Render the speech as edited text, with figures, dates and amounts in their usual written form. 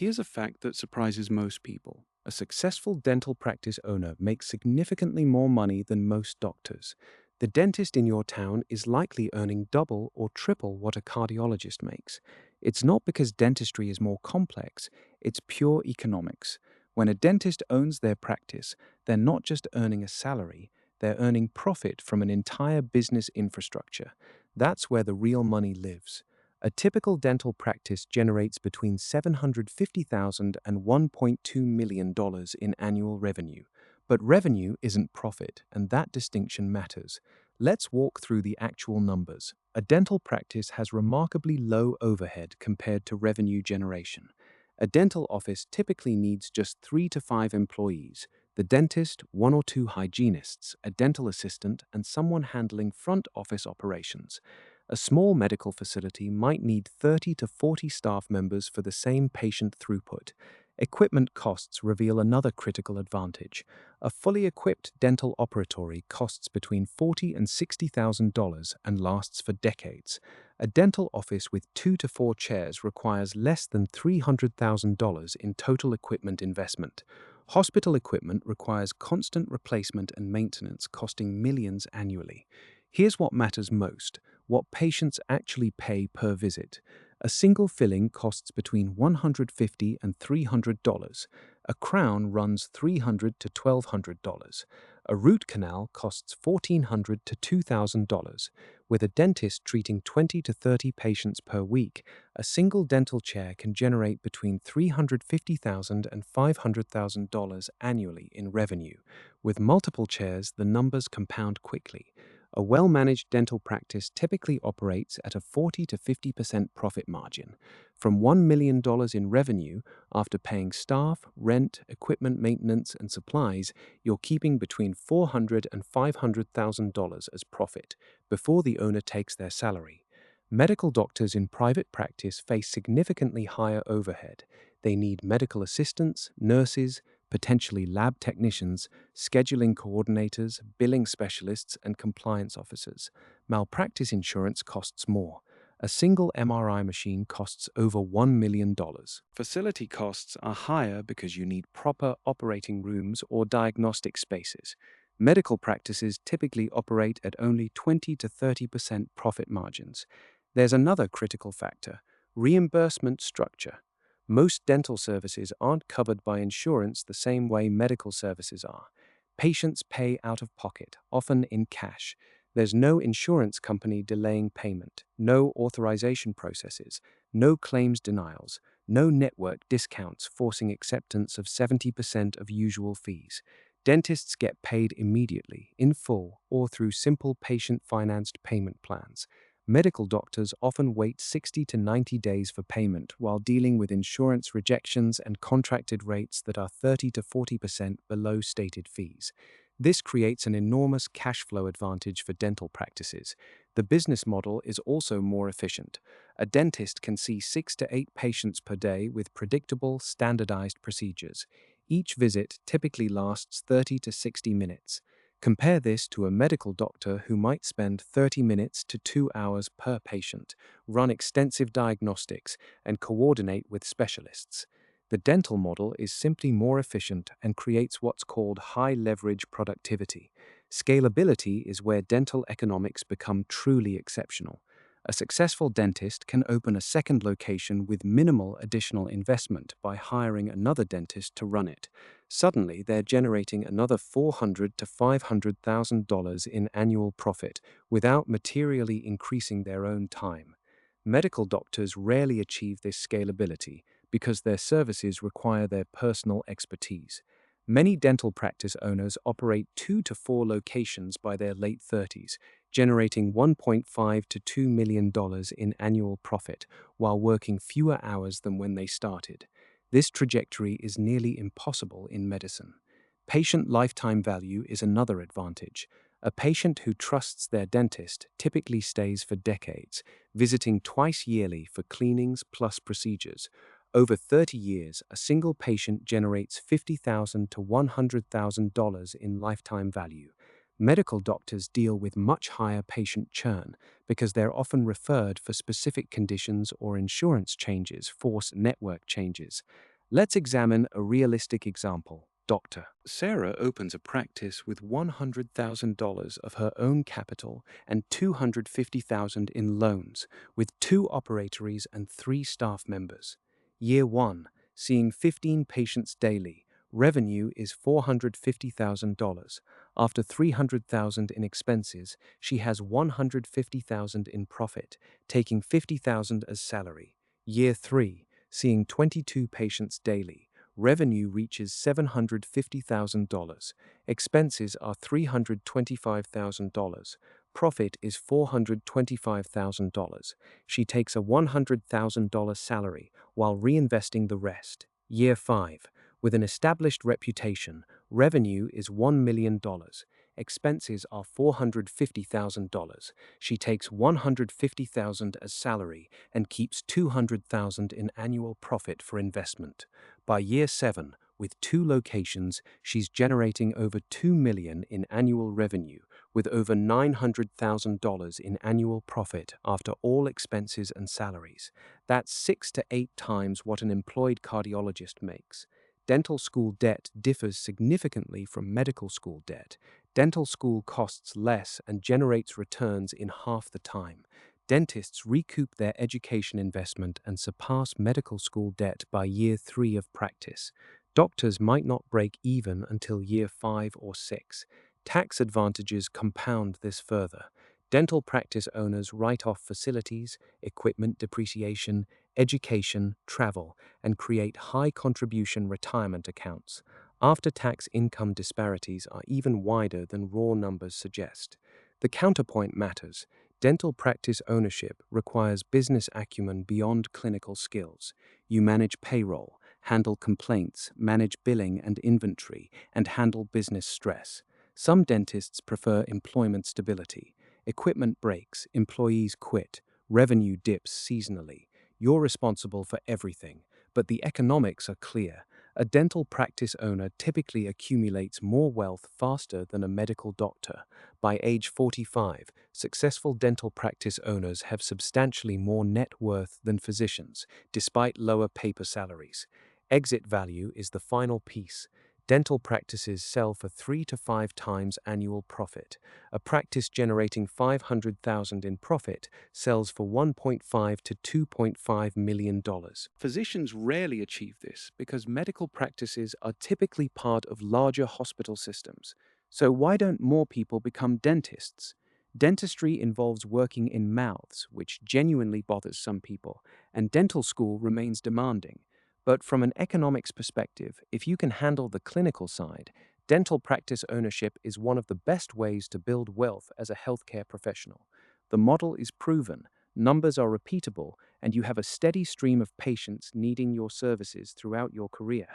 Here's a fact that surprises most people. A successful dental practice owner makes significantly more money than most doctors. The dentist in your town is likely earning double or triple what a cardiologist makes. It's not because dentistry is more complex, it's pure economics. When a dentist owns their practice, they're not just earning a salary, they're earning profit from an entire business infrastructure. That's where the real money lives. A typical dental practice generates between $750,000 and $1.2 million in annual revenue. But revenue isn't profit, and that distinction matters. Let's walk through the actual numbers. A dental practice has remarkably low overhead compared to revenue generation. A dental office typically needs just 3 to 5 employees: the dentist, one or two hygienists, a dental assistant, and someone handling front office operations. A small medical facility might need 30 to 40 staff members for the same patient throughput. Equipment costs reveal another critical advantage. A fully equipped dental operatory costs between $40,000 and $60,000 and lasts for decades. A dental office with 2 to 4 chairs requires less than $300,000 in total equipment investment. Hospital equipment requires constant replacement and maintenance, costing millions annually. Here's what matters most: what patients actually pay per visit. A single filling costs between $150 and $300. A crown runs $300 to $1,200. A root canal costs $1,400 to $2,000. With a dentist treating 20 to 30 patients per week, a single dental chair can generate between $350,000 and $500,000 annually in revenue. With multiple chairs, the numbers compound quickly. A well-managed dental practice typically operates at a 40 to 50% profit margin. From $1 million in revenue, after paying staff, rent, equipment maintenance, and supplies, you're keeping between $400,000 and $500,000 as profit before the owner takes their salary. Medical doctors in private practice face significantly higher overhead. They need medical assistants, nurses, potentially lab technicians, scheduling coordinators, billing specialists, and compliance officers. Malpractice insurance costs more. A single MRI machine costs over $1 million. Facility costs are higher because you need proper operating rooms or diagnostic spaces. Medical practices typically operate at only 20 to 30% profit margins. There's another critical factor: reimbursement structure. Most dental services aren't covered by insurance the same way medical services are. Patients pay out of pocket, often in cash. There's no insurance company delaying payment, no authorization processes, no claims denials, no network discounts forcing acceptance of 70% of usual fees. Dentists get paid immediately, in full, or through simple patient-financed payment plans. Medical doctors often wait 60 to 90 days for payment while dealing with insurance rejections and contracted rates that are 30 to 40% below stated fees. This creates an enormous cash flow advantage for dental practices. The business model is also more efficient. A dentist can see 6 to 8 patients per day with predictable, standardized procedures. Each visit typically lasts 30 to 60 minutes. Compare this to a medical doctor who might spend 30 minutes to 2 hours per patient, run extensive diagnostics, and coordinate with specialists. The dental model is simply more efficient and creates what's called high-leverage productivity. Scalability is where dental economics become truly exceptional. A successful dentist can open a second location with minimal additional investment by hiring another dentist to run it. Suddenly, they're generating another $400,000 to $500,000 in annual profit without materially increasing their own time. Medical doctors rarely achieve this scalability because their services require their personal expertise. Many dental practice owners operate 2 to 4 locations by their late 30s, generating $1.5 to $2 million in annual profit while working fewer hours than when they started. This trajectory is nearly impossible in medicine. Patient lifetime value is another advantage. A patient who trusts their dentist typically stays for decades, visiting twice yearly for cleanings plus procedures. Over 30 years, a single patient generates $50,000 to $100,000 in lifetime value. Medical doctors deal with much higher patient churn because they're often referred for specific conditions or insurance changes force network changes. Let's examine a realistic example. Doctor Sarah opens a practice with $100,000 of her own capital and $250,000 in loans, with 2 operatories and 3 staff members. Year 1, seeing 15 patients daily. Revenue is $450,000. After $300,000 in expenses, she has $150,000 in profit, taking $50,000 as salary. Year 3, seeing 22 patients daily. Revenue reaches $750,000. Expenses are $325,000. Profit is $425,000. She takes a $100,000 salary while reinvesting the rest. Year 5. With an established reputation, revenue is $1 million. Expenses are $450,000. She takes $150,000 as salary and keeps $200,000 in annual profit for investment. By year 7, with 2 locations, she's generating over $2 million in annual revenue, with over $900,000 in annual profit after all expenses and salaries. That's 6 to 8 times what an employed cardiologist makes. Dental school debt differs significantly from medical school debt. Dental school costs less and generates returns in half the time. Dentists recoup their education investment and surpass medical school debt by year 3 of practice. Doctors might not break even until year 5 or 6. Tax advantages compound this further. Dental practice owners write off facilities, equipment depreciation, education, travel, and create high contribution retirement accounts. After-tax income disparities are even wider than raw numbers suggest. The counterpoint matters. Dental practice ownership requires business acumen beyond clinical skills. You manage payroll, handle complaints, manage billing and inventory, and handle business stress. Some dentists prefer employment stability. Equipment breaks, employees quit, revenue dips seasonally. You're responsible for everything, but the economics are clear. A dental practice owner typically accumulates more wealth faster than a medical doctor. By age 45, successful dental practice owners have substantially more net worth than physicians, despite lower paper salaries. Exit value is the final piece. Dental practices sell for 3 to 5 times annual profit. A practice generating $500,000 in profit sells for $1.5 to $2.5 million. Physicians rarely achieve this because medical practices are typically part of larger hospital systems. So why don't more people become dentists? Dentistry involves working in mouths, which genuinely bothers some people, and dental school remains demanding. But from an economics perspective, if you can handle the clinical side, dental practice ownership is one of the best ways to build wealth as a healthcare professional. The model is proven, numbers are repeatable, and you have a steady stream of patients needing your services throughout your career.